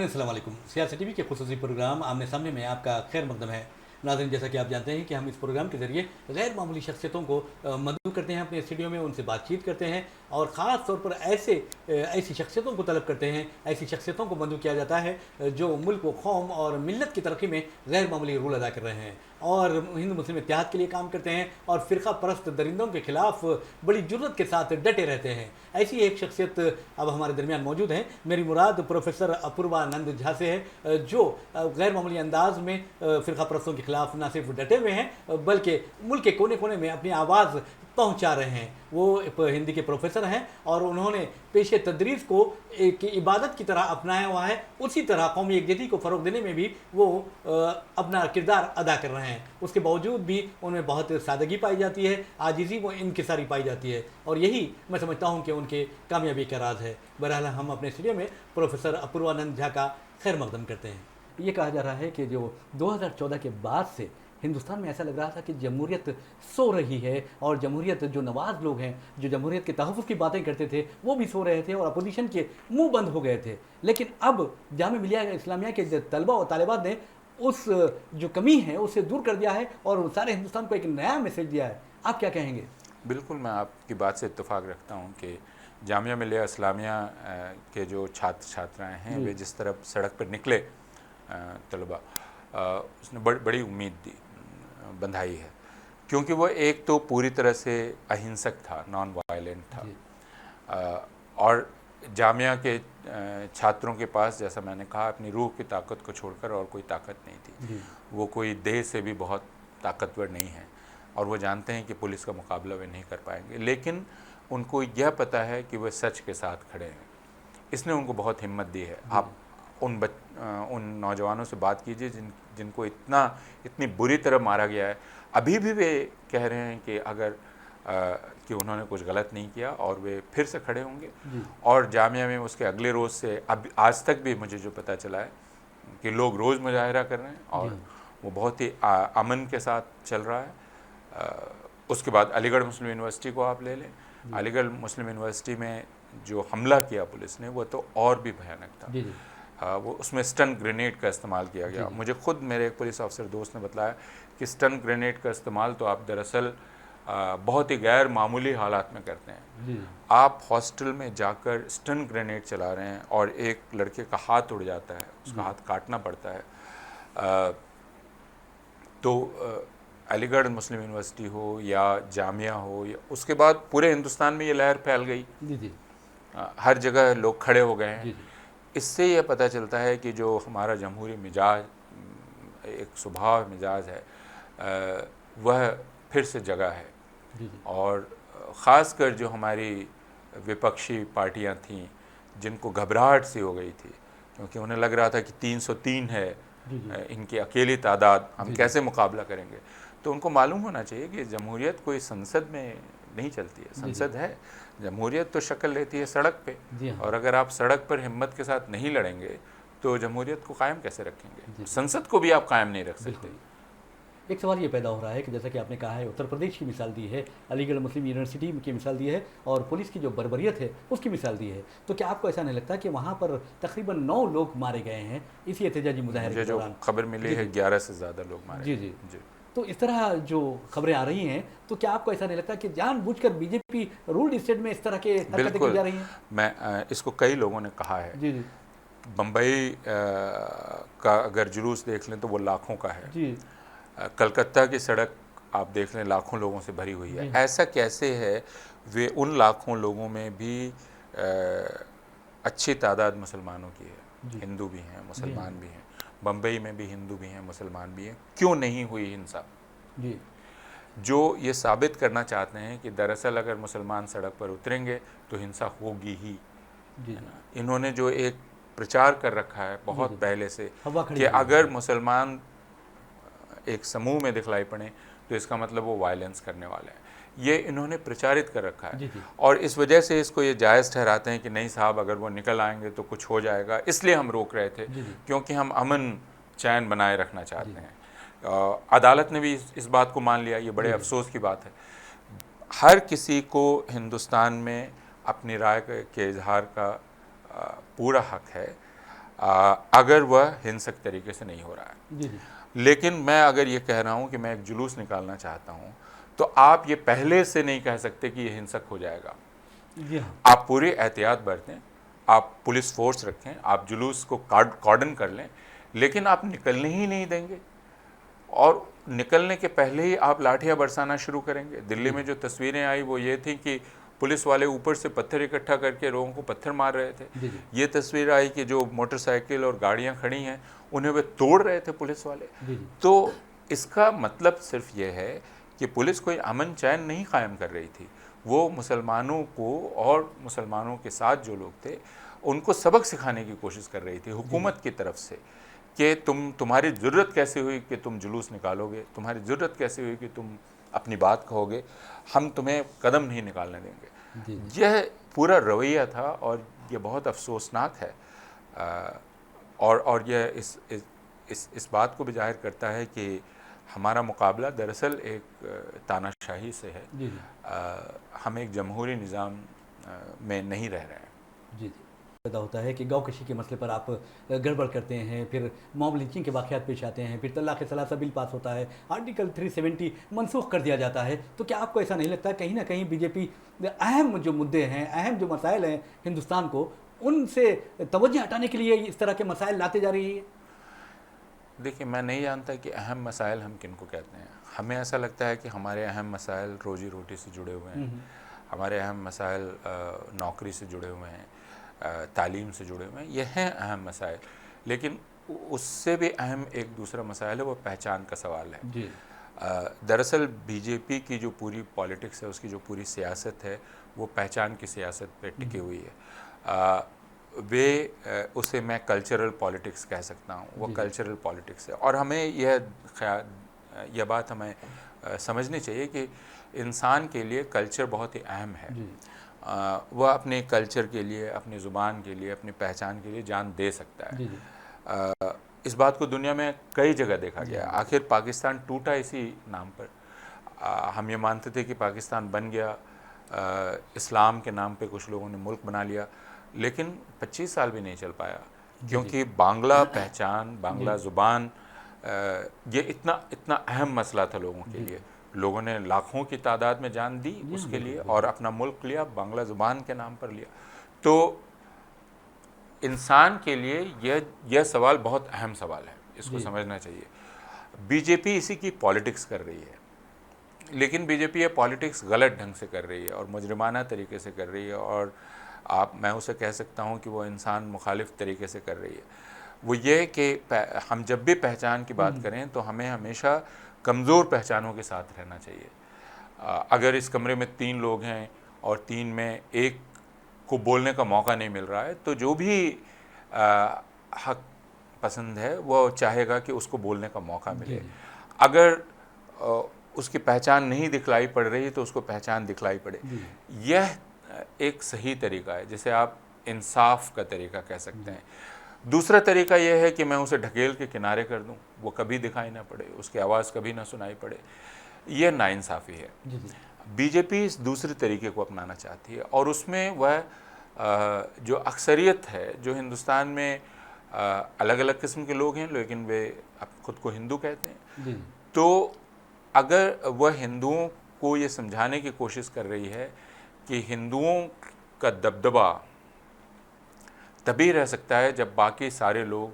नाज़रीन अस्सलाम वालेकुम। सियासत टीवी के खुसूसी प्रोग्राम आमने सामने में आपका खैर मकदम है। नाज़रीन, जैसा कि आप जानते हैं कि हम इस प्रोग्राम के ज़रिए गैर मामूली शख्सियतों को मदऊ करते हैं, अपने स्टूडियो में उनसे बातचीत करते हैं और ख़ास तौर पर ऐसी शख्सियतों को तलब करते हैं, ऐसी शख्सियतों को मदऊ किया जाता है जो मुल्क व कौम और मिल्लत की तरक्की में गैर मामूली रोल अदा कर रहे हैं और हिंदू मुस्लिम इत्तेहाद के लिए काम करते हैं और फ़िरका परस्त दरिंदों के खिलाफ बड़ी जुर्रत के साथ डटे रहते हैं। ऐसी एक शख्सियत अब हमारे दरमियान मौजूद हैं। मेरी मुराद प्रोफेसर अपूर्वानंद झा से है, जो गैर मामूली अंदाज में फ़िरका परस्तों के खिलाफ न सिर्फ डटे हुए हैं बल्कि मुल्क के कोने कोने में अपनी आवाज़ पहुंचा रहे हैं। वो हिंदी के प्रोफेसर हैं और उन्होंने पेशे तदरीस को एक इबादत की तरह अपनाया हुआ है। उसी तरह कौमी यकजहती को फ़रोग देने में भी वो अपना किरदार अदा कर रहे हैं। उसके बावजूद भी उनमें बहुत सादगी पाई जाती है, आजिज़ी व इनकिसारी पाई जाती है और यही मैं समझता हूँ कि उनके कामयाबी का राज है। बहरहाल हम अपने स्टूडियो में प्रोफेसर अपूर्वानंद झा का खैर मकदम करते हैं। ये कहा जा रहा है कि जो 2014 के बाद से हिंदुस्तान में ऐसा लग रहा था कि जमहूरियत सो रही है और जमहूरियत जो नवाज लोग हैं, जो जमहूरियत के तहफ़्फ़ुज़ की बातें करते थे, वो भी सो रहे थे और अपोजिशन के मुंह बंद हो गए थे। लेकिन अब जामिया मिलिया इस्लामिया के तलबा और तालिबात ने उस जो कमी है उसे दूर कर दिया है और सारे हिंदुस्तान को एक नया मैसेज दिया है। आप क्या कहेंगे? बिल्कुल, मैं आपकी बात से इत्तेफाक रखता हूँ कि जामिया मिलिया इस्लामिया के जो छात्र छात्राएँ हैं वे जिस तरफ सड़क पर निकले तलबा, उसने बड़ी उम्मीद बंधाई है, क्योंकि वो एक तो पूरी तरह से अहिंसक था, नॉन वायलेंट था और जामिया के छात्रों के पास, जैसा मैंने कहा, अपनी रूह की ताकत को छोड़कर और कोई ताकत नहीं थी। वो कोई देह से भी बहुत ताकतवर नहीं है और वो जानते हैं कि पुलिस का मुकाबला वे नहीं कर पाएंगे, लेकिन उनको यह पता है कि वे सच के साथ खड़े हैं। इसने उनको बहुत हिम्मत दी है। आप उन नौजवानों से बात कीजिए जिनको इतनी बुरी तरह मारा गया है, अभी भी वे कह रहे हैं कि कि उन्होंने कुछ गलत नहीं किया और वे फिर से खड़े होंगे। और जामिया में उसके अगले रोज़ से अब आज तक भी मुझे जो पता चला है कि लोग रोज़ मुजाहिरा कर रहे हैं और वो बहुत ही अमन के साथ चल रहा है। उसके बाद अलीगढ़ मुस्लिम यूनिवर्सिटी को आप ले लें। अलीगढ़ मुस्लिम यूनिवर्सिटी में जो हमला किया पुलिस ने वो तो और भी भयानक था। वो उसमें स्टन ग्रेनेड का इस्तेमाल किया गया। मुझे खुद मेरे एक पुलिस ऑफिसर दोस्त ने बताया कि स्टन ग्रेनेड का इस्तेमाल तो आप दरअसल बहुत ही गैर मामूली हालात में करते हैं। आप हॉस्टल में जाकर स्टन ग्रेनेड चला रहे हैं और एक लड़के का हाथ उड़ जाता है, उसका हाथ काटना पड़ता है। तो अलीगढ़ मुस्लिम यूनिवर्सिटी हो या जामिया हो, या उसके बाद पूरे हिंदुस्तान में ये लहर फैल गई। हर जगह लोग खड़े हो गए हैं। इससे यह पता चलता है कि जो हमारा जमहूरी मिजाज, एक स्वभाव मिजाज है, वह फिर से जगा है। और ख़ासकर जो हमारी विपक्षी पार्टियां थीं, जिनको घबराहट सी हो गई थी क्योंकि उन्हें लग रहा था कि 303 है इनकी अकेली तादाद, हम कैसे मुकाबला करेंगे। तो उनको मालूम होना चाहिए कि जमहूरियत कोई संसद में नहीं चलती है। संसद है, जमहूरियत तो शक्ल लेती है सड़क पे। और अगर आप सड़क पर हिम्मत के साथ नहीं लड़ेंगे तो जमहूरियत को कायम कैसे रखेंगे? संसद को भी आप कायम नहीं रख सकते। एक सवाल ये पैदा हो रहा है कि जैसा कि आपने कहा है, उत्तर प्रदेश की मिसाल दी है, अलीगढ़ मुस्लिम यूनिवर्सिटी की मिसाल दी है और पुलिस की जो बर्बरियत है उसकी मिसाल दी है, तो क्या आपको ऐसा नहीं लगता कि वहाँ पर तकरीबन 9 लोग मारे गए हैं इसी एहतजाजी मुजाहिरे के दौरान? जो खबर मिली है 11 से ज़्यादा लोग मारे। जी। तो इस तरह जो खबरें आ रही हैं, तो क्या आपको ऐसा नहीं लगता कि जानबूझकर बीजेपी रूल्ड स्टेट में इस तरह के हरकतें की जा रही हैं? मैं इसको कई लोगों ने कहा है। बम्बई का अगर जुलूस देख लें तो वो लाखों का है। कलकत्ता की सड़क आप देख लें, लाखों लोगों से भरी हुई है। ऐसा कैसे है? वे उन लाखों लोगों में भी अच्छी तादाद मुसलमानों की है, हिंदू भी हैं, मुसलमान भी हैं। बम्बई में भी हिंदू भी हैं, मुसलमान भी हैं। क्यों नहीं हुई हिंसा? जो ये साबित करना चाहते हैं कि दरअसल अगर मुसलमान सड़क पर उतरेंगे तो हिंसा होगी ही। इन्होंने जो एक प्रचार कर रखा है बहुत पहले से कि अगर मुसलमान एक समूह में दिखलाई पड़े तो इसका मतलब वो वायलेंस करने वाले हैं, ये इन्होंने प्रचारित कर रखा है। और इस वजह से इसको ये जायज़ ठहराते हैं कि नहीं साहब, अगर वो निकल आएंगे तो कुछ हो जाएगा, इसलिए हम रोक रहे थे क्योंकि हम अमन चैन बनाए रखना चाहते हैं। अदालत ने भी इस बात को मान लिया। ये बड़े अफसोस की बात है। हर किसी को हिंदुस्तान में अपनी राय के इजहार का पूरा हक है। अगर वह हिंसक तरीके से नहीं हो रहा है। जी जी लेकिन मैं अगर ये कह रहा हूँ कि मैं एक जुलूस निकालना चाहता हूँ, तो आप ये पहले से नहीं कह सकते कि ये हिंसक हो जाएगा। जी हाँ आप पूरी एहतियात बरतें, आप पुलिस फोर्स रखें, आप जुलूस को कॉर्डन कर लें, लेकिन आप निकलने ही नहीं देंगे और निकलने के पहले ही आप लाठियां बरसाना शुरू करेंगे। दिल्ली में जो तस्वीरें आई वो ये थी कि पुलिस वाले ऊपर से पत्थर इकट्ठा करके लोगों को पत्थर मार रहे थे। जी जी ये तस्वीर आई कि जो मोटरसाइकिल और गाड़ियां खड़ी हैं उन्हें वे तोड़ रहे थे पुलिस वाले। जी जी तो इसका मतलब सिर्फ ये है कि पुलिस कोई अमन चैन नहीं कायम कर रही थी, वो मुसलमानों को और मुसलमानों के साथ जो लोग थे उनको सबक सिखाने की कोशिश कर रही थी हुकूमत की तरफ से कि तुम्हारी ज़रूरत कैसे हुई कि तुम जुलूस निकालोगे, तुम्हारी ज़रूरत कैसे हुई कि तुम अपनी बात कहोगे, हम तुम्हें कदम नहीं निकालने देंगे। जी जी यह पूरा रवैया था और ये बहुत अफसोसनाक है। और यह इस बात को भी जाहिर करता है कि हमारा मुकाबला दरअसल एक तानाशाही से है। जी जी हम एक जमहूरी निज़ाम में नहीं रह रहे हैं। जी जी पैदा होता है कि गौकशी के मसले पर आप गड़बड़ करते हैं, फिर मॉब लिंचिंग के वाक़यात पेश आते हैं, फिर तलाक़ सलासा बिल पास होता है, आर्टिकल 370 मनसूख कर दिया जाता है। तो क्या आपको ऐसा नहीं लगता कहीं ना कहीं बीजेपी अहम जो मुद्दे हैं, अहम जो मसाइल हैं हिंदुस्तान को, उनसे तवज्जो हटाने के लिए इस तरह के मसाइल लाते जा रही है? देखिए, मैं नहीं जानता कि अहम मसाइल हम किन को कहते हैं। हमें ऐसा लगता है कि हमारे अहम मसाइल रोज़ी रोटी से जुड़े हुए हैं, हमारे अहम मसाइल नौकरी से जुड़े हुए हैं, तालीम से जुड़े हुए हैं, ये हैं अहम मसाइल। लेकिन उससे भी अहम एक दूसरा मसाइल है, वो पहचान का सवाल है। जी दरअसल बीजेपी की जो पूरी पॉलिटिक्स है, उसकी जो पूरी सियासत है, वो पहचान की सियासत पे टिकी हुई है। उसे मैं कल्चरल पॉलिटिक्स कह सकता हूँ, वो कल्चरल पॉलिटिक्स है। और हमें यह बात हमें समझनी चाहिए कि इंसान के लिए कल्चर बहुत ही अहम है। वह अपने कल्चर के लिए, अपनी ज़ुबान के लिए, अपनी पहचान के लिए जान दे सकता है। जी जी इस बात को दुनिया में कई जगह देखा गया। आखिर पाकिस्तान टूटा इसी नाम पर। हम ये मानते थे कि पाकिस्तान बन गया, इस्लाम के नाम पे कुछ लोगों ने मुल्क बना लिया, लेकिन 25 साल भी नहीं चल पाया, क्योंकि बांग्ला पहचान, बांग्ला ज़ुबान, ये इतना अहम मसला था लोगों के लिए। लोगों ने लाखों की तादाद में जान दी उसके लिए और अपना मुल्क लिया, बांग्ला ज़ुबान के नाम पर लिया। तो इंसान के लिए यह सवाल बहुत अहम सवाल है, इसको समझना चाहिए। बीजेपी इसी की पॉलिटिक्स कर रही है, लेकिन बीजेपी ये पॉलिटिक्स गलत ढंग से कर रही है और मुजरिमाना तरीके से कर रही है, और मैं उसे कह सकता हूँ कि वो इंसान मुखालिफ तरीके से कर रही है। वो ये कि हम जब भी पहचान की बात करें तो हमें हमेशा कमज़ोर पहचानों के साथ रहना चाहिए। अगर इस कमरे में 3 लोग हैं और 3 में एक को बोलने का मौका नहीं मिल रहा है, तो जो भी हक पसंद है वो चाहेगा कि उसको बोलने का मौका मिले। अगर उसकी पहचान नहीं दिखलाई पड़ रही तो उसको पहचान दिखलाई पड़े। यह एक सही तरीका है, जिसे आप इंसाफ का तरीका कह सकते हैं। दूसरा तरीका यह है कि मैं उसे ढकेल के किनारे कर दूं, वो कभी दिखाई ना पड़े, उसकी आवाज़ कभी ना सुनाई पड़े। यह नाइंसाफ़ी है। बीजेपी इस दूसरे तरीके को अपनाना चाहती है, और उसमें वह जो अक्सरियत है, जो हिंदुस्तान में अलग अलग किस्म के लोग हैं, लेकिन वे खुद को हिंदू कहते हैं, तो अगर वह हिंदुओं को ये समझाने की कोशिश कर रही है कि हिंदुओं का दबदबा तभी रह सकता है जब बाकी सारे लोग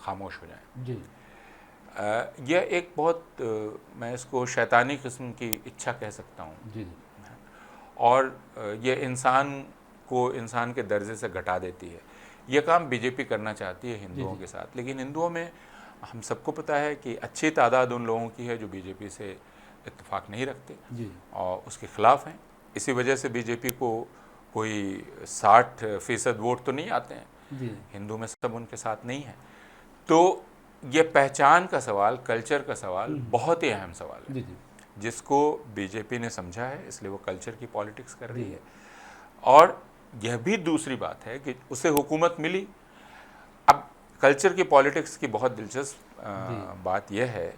खामोश हो जाएं। जी यह एक बहुत मैं इसको शैतानी किस्म की इच्छा कह सकता हूँ। जी और ये इंसान के दर्जे से घटा देती है। यह काम बीजेपी करना चाहती है हिंदुओं के साथ, लेकिन हिंदुओं में हम सबको पता है कि अच्छी तादाद उन लोगों की है जो बीजेपी से इत्तेफाक नहीं रखते और उसके ख़िलाफ़ हैं। इसी वजह से बीजेपी को कोई 60% वोट तो नहीं आते हैं, हिंदू में सब उनके साथ नहीं है। तो ये पहचान का सवाल, कल्चर का सवाल बहुत ही अहम सवाल है, जिसको बीजेपी ने समझा है, इसलिए वो कल्चर की पॉलिटिक्स कर रही है। और यह भी दूसरी बात है कि उसे हुकूमत मिली। अब कल्चर की पॉलिटिक्स की बहुत दिलचस्प बात यह है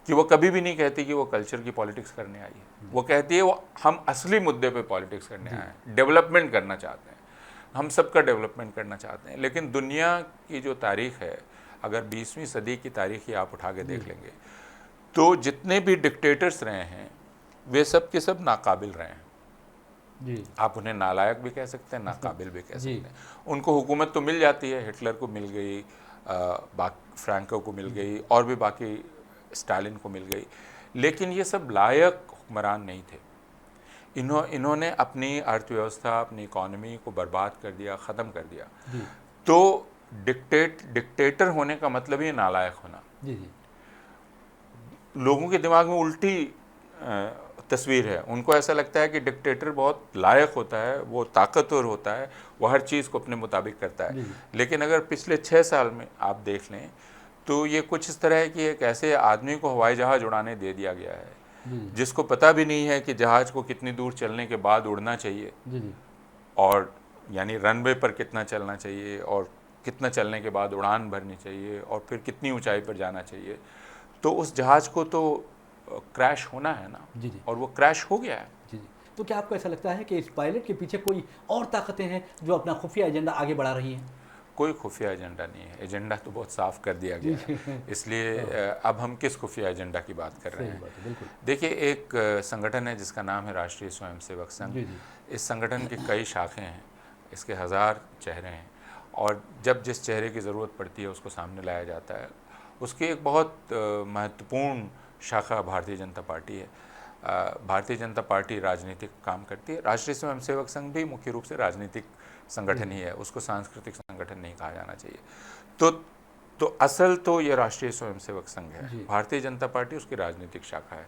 कि वो कभी भी नहीं कहती कि वो कल्चर की पॉलिटिक्स करने आई है। वो कहती है वो हम असली मुद्दे पे पॉलिटिक्स करने आए हैं, डेवलपमेंट करना चाहते हैं। हम सबका डेवलपमेंट करना चाहते हैं। लेकिन दुनिया की जो तारीख़ है, अगर 20वीं सदी की तारीख़ ही आप उठा के देख लेंगे तो जितने भी डिक्टेटर्स रहे हैं वे सब के सब नाकाबिल रहे हैं। जी आप उन्हें नालायक भी कह सकते हैं, नाकाबिल भी कह जी सकते हैं। उनको हुकूमत तो मिल जाती है, हिटलर को मिल गई, फ्रैंको को मिल गई, और भी बाकी स्टालिन को मिल गई, लेकिन ये सब लायक हुक्मरान नहीं थे। इन्होंने अपनी अर्थव्यवस्था, अपनी इकॉनमी को बर्बाद कर दिया, ख़त्म कर दिया। जी तो डिक्टेटर होने का मतलब ही नालायक होना। जी जी लोगों के दिमाग में उल्टी तस्वीर है। उनको ऐसा लगता है कि डिक्टेटर बहुत लायक होता है, वो ताकतवर होता है, वो हर चीज़ को अपने मुताबिक करता है। जी लेकिन अगर पिछले 6 साल में आप देख लें तो ये कुछ इस तरह है कि एक ऐसे आदमी को हवाई जहाज़ उड़ाने दे दिया गया है जी जिसको पता भी नहीं है कि जहाज़ को कितनी दूर चलने के बाद उड़ना चाहिए, जी जी और यानी रनवे पर कितना चलना चाहिए, और कितना चलने के बाद उड़ान भरनी चाहिए, और फिर कितनी ऊंचाई पर जाना चाहिए। तो उस जहाज़ को तो क्रैश होना है ना, जी जी और वो क्रैश हो गया है। जी जी। तो क्या आपको ऐसा लगता है कि इस पायलट के पीछे कोई और ताकतें हैं जो अपना खुफिया एजेंडा आगे बढ़ा रही हैं? कोई खुफिया एजेंडा नहीं है, एजेंडा तो बहुत साफ कर दिया जी गया है। इसलिए अब हम किस खुफिया एजेंडा की बात कर रहे सही हैं? बात है, बिल्कुल। देखिए, एक संगठन है जिसका नाम है राष्ट्रीय स्वयंसेवक संघ। जी जी इस संगठन की कई शाखें हैं, इसके 1000 चेहरे हैं, और जब जिस चेहरे की ज़रूरत पड़ती है उसको सामने लाया जाता है। उसकी एक बहुत महत्वपूर्ण शाखा भारतीय जनता पार्टी है। भारतीय जनता पार्टी राजनीतिक काम करती है। राष्ट्रीय स्वयंसेवक संघ भी मुख्य रूप से राजनीतिक संगठन ही है, उसको सांस्कृतिक संगठन नहीं कहा जाना चाहिए। तो असल तो ये राष्ट्रीय स्वयंसेवक संघ है, जी। भारतीय जनता पार्टी उसकी राजनीतिक शाखा है।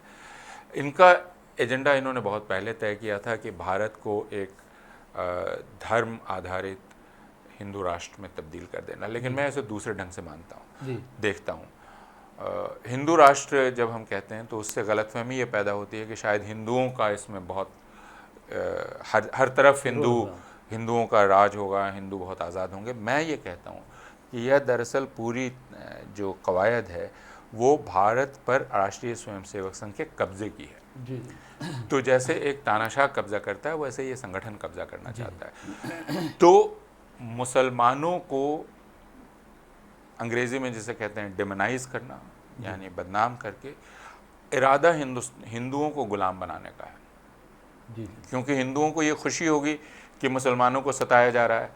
इनका एजेंडा इन्होंने बहुत पहले तय किया था कि भारत को एक धर्म आधारित हिंदू राष्ट्र में तब्दील कर देना, लेकिन मैं इसे दूसरे ढंग से मानता हूँ, जी देखता हूँ। हिंदू राष्ट्र जब हम कहते हैं तो उससे गलतफहमी ये पैदा होती है कि शायद हिंदुओं का इसमें बहुत हर तरफ हिंदुओं का राज होगा, हिंदू बहुत आज़ाद होंगे। मैं ये कहता हूँ कि यह दरअसल पूरी जो कवायद है वो भारत पर राष्ट्रीय स्वयंसेवक संघ के कब्ज़े की है। जी तो जैसे एक तानाशाह कब्ज़ा करता है, वैसे ये संगठन कब्ज़ा करना चाहता है। तो मुसलमानों को अंग्रेज़ी में जिसे कहते हैं डिमोनाइज करना, यानी बदनाम करके, इरादा हिंदुओं को गुलाम बनाने का है। जी क्योंकि हिंदुओं को ये खुशी होगी कि मुसलमानों को सताया जा रहा है,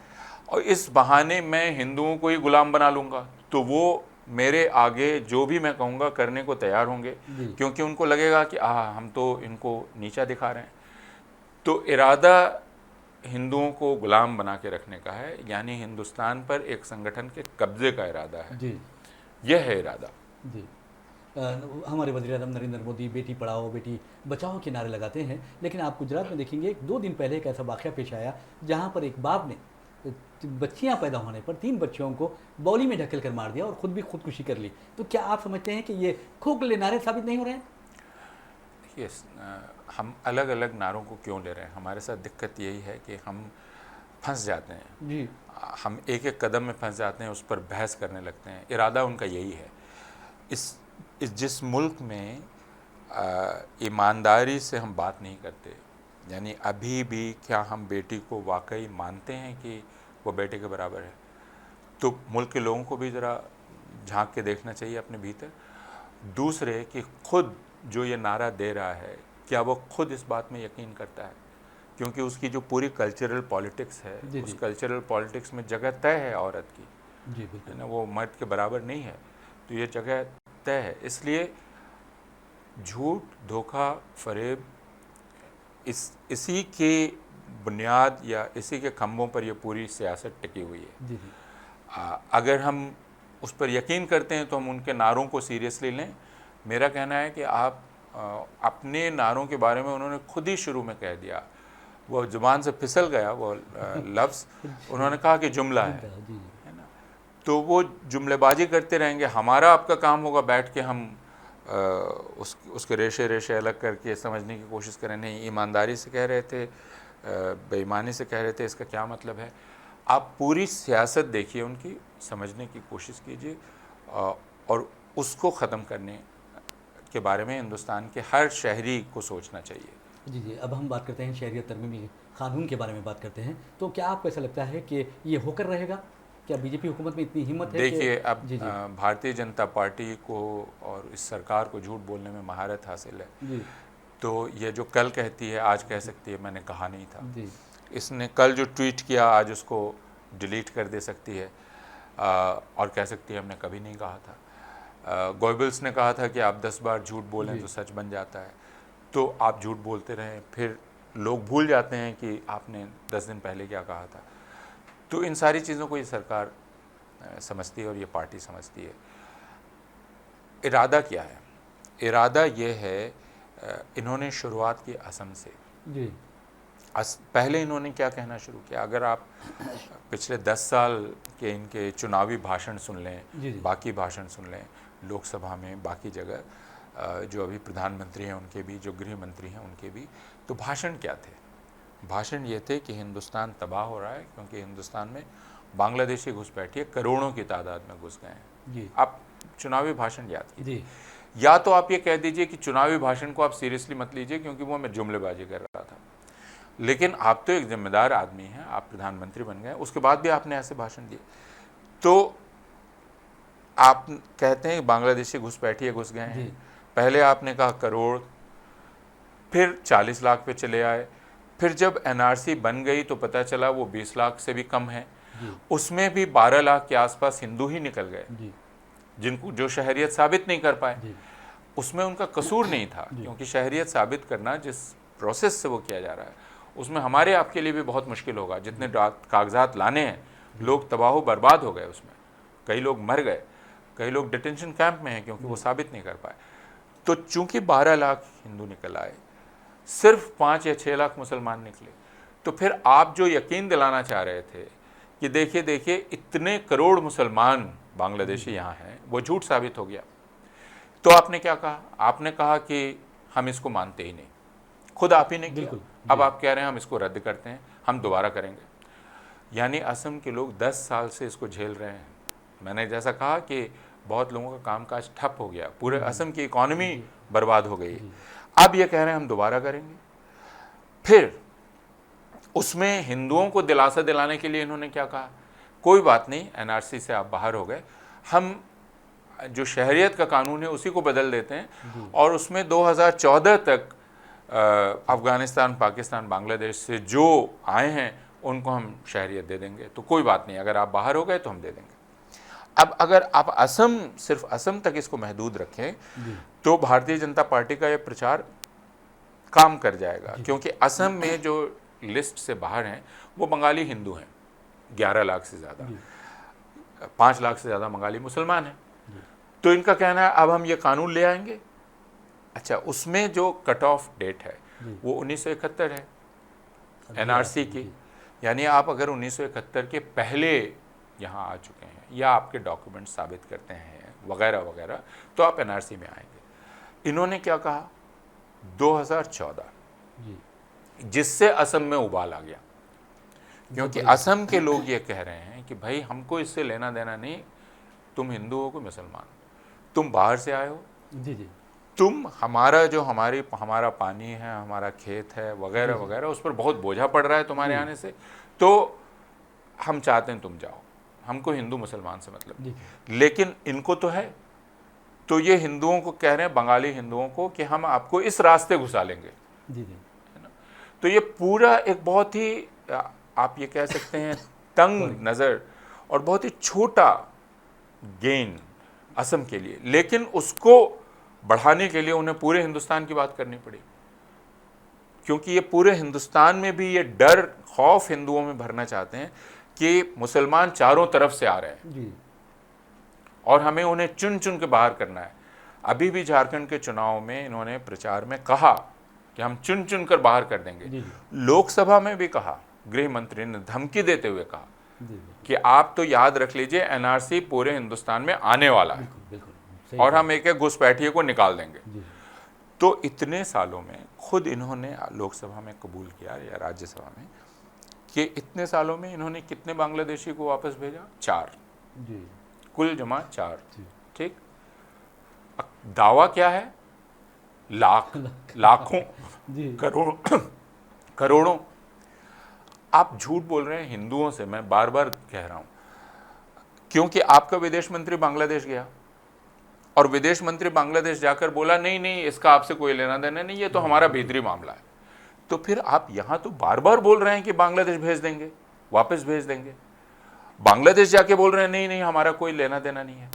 और इस बहाने मैं हिंदुओं को ही गुलाम बना लूँगा, तो वो मेरे आगे जो भी मैं कहूँगा करने को तैयार होंगे, जी क्योंकि उनको लगेगा कि हम तो इनको नीचा दिखा रहे हैं। तो इरादा हिंदुओं को गुलाम बना के रखने का है, यानी हिंदुस्तान पर एक संगठन के कब्जे का इरादा है। जी यह है इरादा। जी हमारे वज़ीर-ए-आज़म नरेंद्र मोदी बेटी पढ़ाओ बेटी बचाओ के नारे लगाते हैं, लेकिन आप गुजरात में देखेंगे 2 दिन पहले एक ऐसा वाक़या पेश आया जहाँ पर एक बाप ने बच्चियाँ पैदा होने पर 3 बच्चियों को बौली में ढकेल कर मार दिया और खुद भी खुदकुशी कर ली। तो क्या आप समझते हैं कि ये खोखले नारे साबित नहीं हो रहे हैं? देखिए, हम अलग अलग नारों को क्यों ले रहे हैं? हमारे साथ दिक्कत यही है कि हम फंस जाते हैं, जी हम एक एक कदम में फंस जाते हैं, उस पर बहस करने लगते हैं। इरादा उनका यही है। जिस मुल्क में ईमानदारी से हम बात नहीं करते, यानी अभी भी क्या हम बेटी को वाकई मानते हैं कि वो बेटे के बराबर है, तो मुल्क के लोगों को भी ज़रा झांक के देखना चाहिए अपने भीतर। दूसरे कि खुद जो ये नारा दे रहा है, क्या वो खुद इस बात में यकीन करता है? क्योंकि उसकी जो पूरी कल्चरल पॉलिटिक्स है, जी उस जी कल्चरल पॉलिटिक्स में जगह तय है औरत की, जी है बिल्कुल ना, वो मर्द के बराबर नहीं है, तो ये जगह तय है। इसलिए झूठ, धोखा, फरेब, इसी के बुनियाद या इसी के खंभों पर ये पूरी सियासत टिकी हुई है। जी जी अगर हम उस पर यकीन करते हैं तो हम उनके नारों को सीरियसली लें। मेरा कहना है कि आप अपने नारों के बारे में उन्होंने खुद ही शुरू में कह दिया, वो ज़ुबान से फिसल गया वो लफ्ज़, उन्होंने कहा कि जुमला है जी ना। तो वो जुमलेबाजी करते रहेंगे। हमारा आपका काम होगा बैठ के हम उसके रेशे रेशे अलग करके समझने की कोशिश करें। नहीं, ईमानदारी से कह रहे थे, बेईमानी से कह रहे थे, इसका क्या मतलब है? आप पूरी सियासत देखिए, उनकी समझने की कोशिश कीजिए, और उसको ख़त्म करने के बारे में हिंदुस्तान के हर शहरी को सोचना चाहिए। जी, जी। अब हम बात करते हैं शहरियत तरमीमी कानून के बारे में बात करते हैं। तो क्या आपको ऐसा लगता है कि ये होकर रहेगा? क्या बीजेपी हुकूमत में इतनी हिम्मत है कि देखिए, अब जी, जी। भारतीय जनता पार्टी को और इस सरकार को झूठ बोलने में महारत हासिल है। जी, तो ये जो कल कहती है आज कह सकती है मैंने कहा नहीं था। जी, इसने कल जो ट्वीट किया आज उसको डिलीट कर दे सकती है, और कह सकती है हमने कभी नहीं कहा था। गोइबल्स ने कहा था कि आप 10 बार झूठ बोलें जी। तो सच बन जाता है। तो आप झूठ बोलते रहें, फिर लोग भूल जाते हैं कि आपने 10 दिन पहले क्या कहा था। तो इन सारी चीज़ों को ये सरकार समझती है और ये पार्टी समझती है। इरादा क्या है? इरादा ये है, इन्होंने शुरुआत की असम से। जी, पहले इन्होंने क्या कहना शुरू किया, अगर आप पिछले 10 साल के इनके चुनावी भाषण सुन लें, जी, जी। बाकी भाषण सुन लें, लोकसभा में बाकी जगह, जो अभी प्रधानमंत्री हैं उनके भी, जो गृह मंत्री हैं उनके भी, तो भाषण क्या थे? भाषण ये थे कि हिंदुस्तान तबाह हो रहा है क्योंकि हिंदुस्तान में बांग्लादेशी घुसपैठिए करोड़ों की तादाद में घुस गए हैं। जी, आप चुनावी भाषण याद कीजिए। जी, या तो आप ये कह दीजिए कि चुनावी भाषण को आप सीरियसली मत लीजिए क्योंकि वो मैं जुमलेबाजी कर रहा था, लेकिन आप तो एक जिम्मेदार आदमी हैं, आप प्रधानमंत्री बन गए, उसके बाद भी आपने ऐसे भाषण दिए। तो आप कहते हैं बांग्लादेशी घुसपैठिए घुस गए जी, हैं, पहले आपने कहा करोड़, फिर 40 लाख पे चले आए, फिर जब एनआरसी बन गई तो पता चला वो 20 लाख से भी कम है, जी, उसमें भी 12 लाख के आसपास हिंदू ही निकल गए जी, जिनको जो शहरियत साबित नहीं कर पाए। जी, उसमें उनका कसूर नहीं था जी। क्योंकि शहरियत साबित करना जिस प्रोसेस से वो किया जा रहा है उसमें हमारे आपके लिए भी बहुत मुश्किल होगा। जितने कागजात लाने हैं, लोग तबाह बर्बाद हो गए उसमें, कई लोग मर गए, कई लोग डिटेंशन कैंप में हैं क्योंकि वो साबित नहीं कर पाए। तो चूंकि 12 लाख हिंदू निकल आए, सिर्फ 5 या 6 लाख मुसलमान निकले, तो फिर आप जो यकीन दिलाना चाह रहे थे कि देखिए देखिए इतने करोड़ मुसलमान बांग्लादेशी यहाँ हैं, वो झूठ साबित हो गया। तो आपने क्या कहा? आपने कहा कि हम इसको मानते ही नहीं, खुद आप ही ने किया। बिल्कुल, अब जी। आप कह रहे हैं हम इसको रद्द करते हैं, हम दोबारा करेंगे। यानी असम के लोग 10 साल से इसको झेल रहे हैं। मैंने जैसा कहा कि बहुत लोगों का कामकाज ठप हो गया, पूरे असम की इकॉनमी बर्बाद हो गई। अब ये कह रहे हैं हम दोबारा करेंगे। फिर उसमें हिंदुओं को दिलासा दिलाने के लिए इन्होंने क्या कहा? कोई बात नहीं, एनआरसी से आप बाहर हो गए, हम जो शहरियत का कानून है उसी को बदल देते हैं और उसमें 2014 तक अफ़गानिस्तान, पाकिस्तान, बांग्लादेश से जो आए हैं उनको हम शहरियत दे देंगे। तो कोई बात नहीं, अगर आप बाहर हो गए तो हम दे देंगे। अब अगर आप असम, सिर्फ असम तक इसको महदूद रखें तो भारतीय जनता पार्टी का ये प्रचार काम कर जाएगा क्योंकि असम में जो लिस्ट से बाहर हैं वो बंगाली हिंदू हैं, 11 लाख से ज़्यादा, 5 लाख से ज़्यादा बंगाली मुसलमान हैं। तो इनका कहना है अब हम ये कानून ले आएंगे। अच्छा, उसमें जो कट ऑफ डेट है वो 1971 है एनआरसी की, यानी आप अगर 1971 के पहले यहाँ आ चुके हैं या आपके डॉक्यूमेंट साबित करते हैं वगैरह वगैरह तो आप एनआरसी में आएंगे। इन्होंने क्या कहा? 2014, जिससे असम में उबाल आ गया क्योंकि असम के लोग ये कह रहे हैं कि भाई हमको इससे लेना देना नहीं, तुम हिंदू हो कि मुसलमान, तुम बाहर से आए हो, जी, जी, तुम हमारा जो हमारा पानी है, हमारा खेत है वगैरह वगैरह, उस पर बहुत बोझा पड़ रहा है तुम्हारे आने से, तो हम चाहते हैं तुम जाओ, हमको हिंदू मुसलमान से मतलब। लेकिन इनको तो है, तो ये हिंदुओं को कह रहे हैं, बंगाली हिंदुओं को, कि हम आपको इस रास्ते घुसा लेंगे। जी, जी, है ना? तो ये पूरा एक बहुत ही, आप ये कह सकते हैं, तंग नज़र और बहुत ही छोटा गेन असम के लिए, लेकिन उसको बढ़ाने के लिए उन्हें पूरे हिंदुस्तान की बात करनी पड़ी क्योंकि ये पूरे हिंदुस्तान में भी ये डर, खौफ हिंदुओं में भरना चाहते हैं कि मुसलमान चारों तरफ से आ रहे हैं जी, और हमें उन्हें चुन चुन के बाहर करना है। अभी भी झारखंड के चुनाव में इन्होंने प्रचार में कहा कि हम चुन चुन कर बाहर कर देंगे। लोकसभा में भी कहा, गृह मंत्री ने धमकी देते हुए कहा कि आप तो याद रख लीजिए एनआरसी पूरे हिंदुस्तान में आने वाला है और हम एक एक घुसपैठिए को निकाल देंगे। तो इतने सालों में खुद इन्होंने लोकसभा में कबूल किया या राज्यसभा में कि इतने सालों में इन्होंने कितने बांग्लादेशी को वापस भेजा? 4, कुल जमा 4। ठीक, दावा क्या है लाखों, जी। करोड़ों करोड़ों आप झूठ बोल रहे हैं हिंदुओं से, मैं बार बार कह रहा हूं, क्योंकि आपका विदेश मंत्री बांग्लादेश गया और विदेश मंत्री बांग्लादेश जाकर बोला नहीं नहीं इसका आपसे कोई लेना देना नहीं, ये तो हमारा भीतरी मामला है। तो फिर आप यहां तो बार बार बोल रहे हैं कि बांग्लादेश भेज देंगे, वापस भेज देंगे, बांग्लादेश जाके बोल रहे हैं नहीं नहीं हमारा कोई लेना देना नहीं है।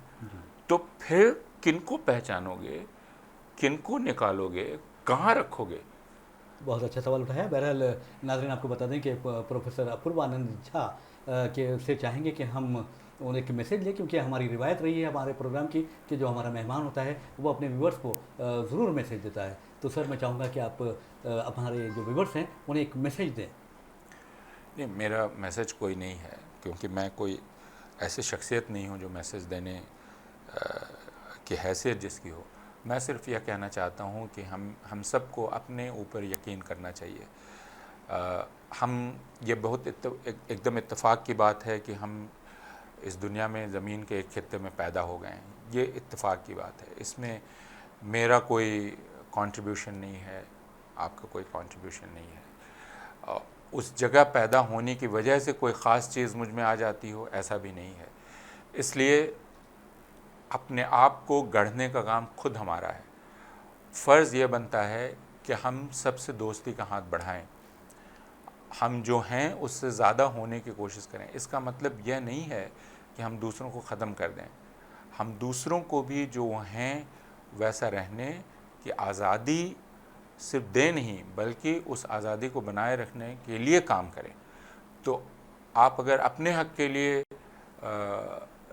तो फिर किनको पहचानोगे, किनको निकालोगे, कहां रखोगे? बहुत अच्छा सवाल उठाया। बहरहाल नाज़रीन आपको बता दें कि प्रोफेसर अपूर्वानंद झा के से चाहेंगे कि हम उन्हें एक मैसेज लें, क्योंकि हमारी रिवायत रही है हमारे प्रोग्राम की कि जो हमारा मेहमान होता है वो अपने व्यूवर्स को ज़रूर मैसेज देता है। तो सर मैं चाहूँगा कि आप हमारे जो व्यूवर्स हैं उन्हें एक मैसेज दें। नहीं, मेरा मैसेज कोई नहीं है, क्योंकि मैं कोई ऐसी शख्सियत नहीं हूँ जो मैसेज देने की हैसियत जिसकी हो। मैं सिर्फ यह कहना चाहता हूँ कि हम सबको अपने ऊपर यकीन करना चाहिए। हम ये बहुत एकदम इत्तेफाक की बात है कि हम इस दुनिया में ज़मीन के एक खित्ते में पैदा हो गए हैं, ये इत्तेफाक की बात है। इसमें मेरा कोई कंट्रीब्यूशन नहीं है, आपका कोई कंट्रीब्यूशन नहीं है। उस जगह पैदा होने की वजह से कोई ख़ास चीज़ मुझ में आ जाती हो, ऐसा भी नहीं है। इसलिए अपने आप को गढ़ने का काम खुद हमारा है। फ़र्ज़ ये बनता है कि हम सबसे दोस्ती का हाथ बढ़ाएं, हम जो हैं उससे ज़्यादा होने की कोशिश करें। इसका मतलब यह नहीं है कि हम दूसरों को ख़त्म कर दें, हम दूसरों को भी जो हैं वैसा रहने की आज़ादी सिर्फ दें नहीं, बल्कि उस आज़ादी को बनाए रखने के लिए काम करें। तो आप अगर अपने हक़ के लिए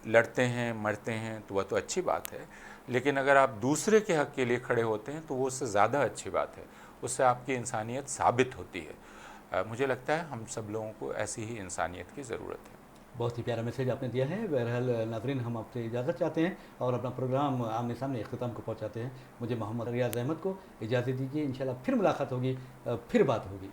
लड़ते हैं, मरते हैं, तो वह तो अच्छी बात है, लेकिन अगर आप दूसरे के हक़ के लिए खड़े होते हैं तो वो उससे ज़्यादा अच्छी बात है, उससे आपकी इंसानियत साबित होती है। मुझे लगता है हम सब लोगों को ऐसी ही इंसानियत की ज़रूरत है। बहुत ही प्यारा मैसेज आपने दिया है। बहरहाल नाज़रीन हम आपसे इजाज़त चाहते हैं और अपना प्रोग्राम आमने सामने इख्तिताम को पहुंचाते हैं। मुझे मोहम्मद रियाज़ अहमद को इजाज़त दीजिए। इंशाल्लाह फिर मुलाकात होगी, फिर बात होगी।